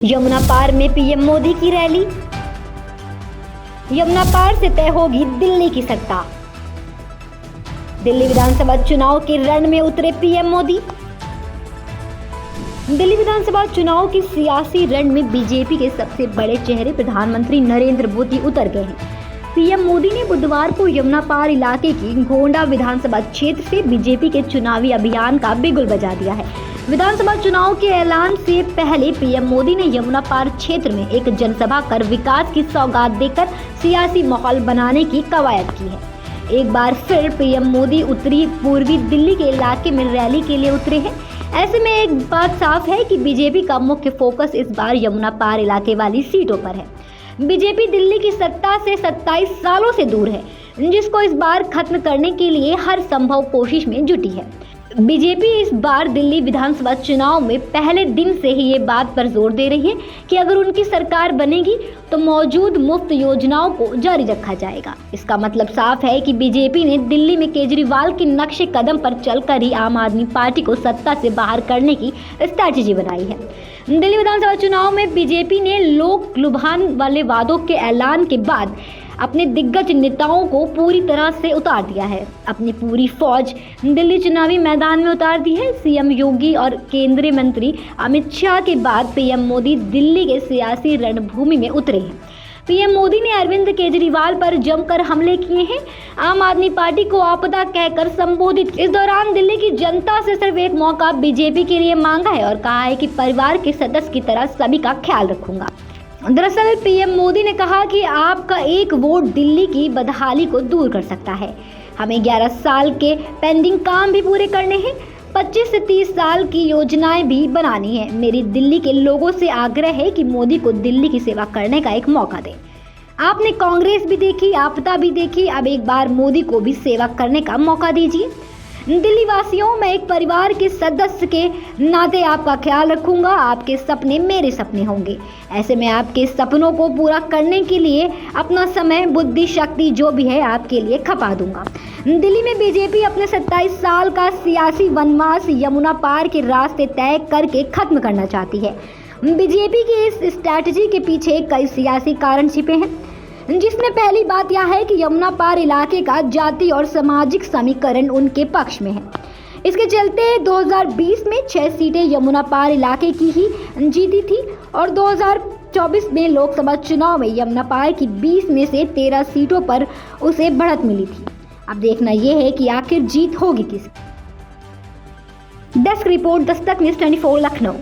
यमुना पार में पीएम मोदी की रैली। यमुना पार से तय होगी दिल्ली की सत्ता। दिल्ली विधानसभा चुनाव के रण में उतरे पीएम मोदी। दिल्ली विधानसभा चुनाव की सियासी रण में बीजेपी के सबसे बड़े चेहरे प्रधानमंत्री नरेंद्र मोदी उतर गए हैं। पीएम मोदी ने बुधवार को यमुना पार इलाके की गोंडा विधानसभा क्षेत्र से बीजेपी के चुनावी अभियान का बिगुल बजा दिया है। विधानसभा चुनाव के ऐलान से पहले पीएम मोदी ने यमुना पार क्षेत्र में एक जनसभा कर विकास की सौगात देकर सियासी माहौल बनाने की कवायद की है। एक बार फिर पीएम मोदी उत्तरी पूर्वी दिल्ली के इलाके में रैली के लिए उतरे हैं। ऐसे में एक बात साफ है कि बीजेपी का मुख्य फोकस इस बार यमुना पार इलाके वाली सीटों पर है। बीजेपी दिल्ली की सत्ता से 27 सालों से दूर है, जिसको इस बार खत्म करने के लिए हर संभव कोशिश में जुटी है। बीजेपी इस बार दिल्ली विधानसभा चुनाव में पहले दिन से ही ये बात पर जोर दे रही है कि अगर उनकी सरकार बनेगी तो मौजूद मुफ्त योजनाओं को जारी रखा जाएगा। इसका मतलब साफ है कि बीजेपी ने दिल्ली में केजरीवाल के नक्शे कदम पर चलकर ही आम आदमी पार्टी को सत्ता से बाहर करने की स्ट्रैटेजी बनाई है। दिल्ली विधानसभा चुनाव में बीजेपी ने लोक लुभान वाले वादों के ऐलान के बाद अपने दिग्गज नेताओं को पूरी तरह से उतार दिया है। अपनी पूरी फौज दिल्ली चुनावी मैदान में उतार दी है। सीएम योगी और केंद्रीय मंत्री अमित शाह के बाद पीएम मोदी दिल्ली के सियासी रणभूमि में उतरे हैं। पीएम मोदी ने अरविंद केजरीवाल पर जमकर हमले किए हैं। आम आदमी पार्टी को आपदा कहकर संबोधित। इस दौरान दिल्ली की जनता से सिर्फ एक मौका बीजेपी के लिए मांगा है और कहा है कि परिवार के सदस्य की तरह सभी का ख्याल रखूंगा। दरअसल पीएम मोदी ने कहा कि आपका एक वोट दिल्ली की बदहाली को दूर कर सकता है। हमें 11 साल के पेंडिंग काम भी पूरे करने हैं। 25 से 30 साल की योजनाएं भी बनानी है। मेरी दिल्ली के लोगों से आग्रह है कि मोदी को दिल्ली की सेवा करने का एक मौका दें। आपने कांग्रेस भी देखी, आपदा भी देखी, अब एक बार मोदी को भी सेवा करने का मौका दीजिए। दिल्ली वासियों, मैं एक परिवार के सदस्य के नाते आपका ख्याल रखूंगा। आपके सपने मेरे सपने होंगे। ऐसे में आपके सपनों को पूरा करने के लिए अपना समय, बुद्धि, शक्ति जो भी है आपके लिए खपा दूंगा। दिल्ली में बीजेपी अपने 27 साल का सियासी वनवास यमुना पार के रास्ते तय करके खत्म करना चाहती है। बीजेपी की इस स्ट्रैटेजी के पीछे कई सियासी कारण छिपे हैं, जिसमें पहली बात यह है कि यमुना पार इलाके का जाति और सामाजिक समीकरण उनके पक्ष में है। इसके चलते 2020 में 6 सीटें यमुना पार इलाके की ही जीती थी और 2024 में लोकसभा चुनाव में यमुना पार की 20 में से 13 सीटों पर उसे बढ़त मिली थी। अब देखना यह है कि आखिर जीत होगी किसकी। Desk report, Dastak news 24 Lucknow.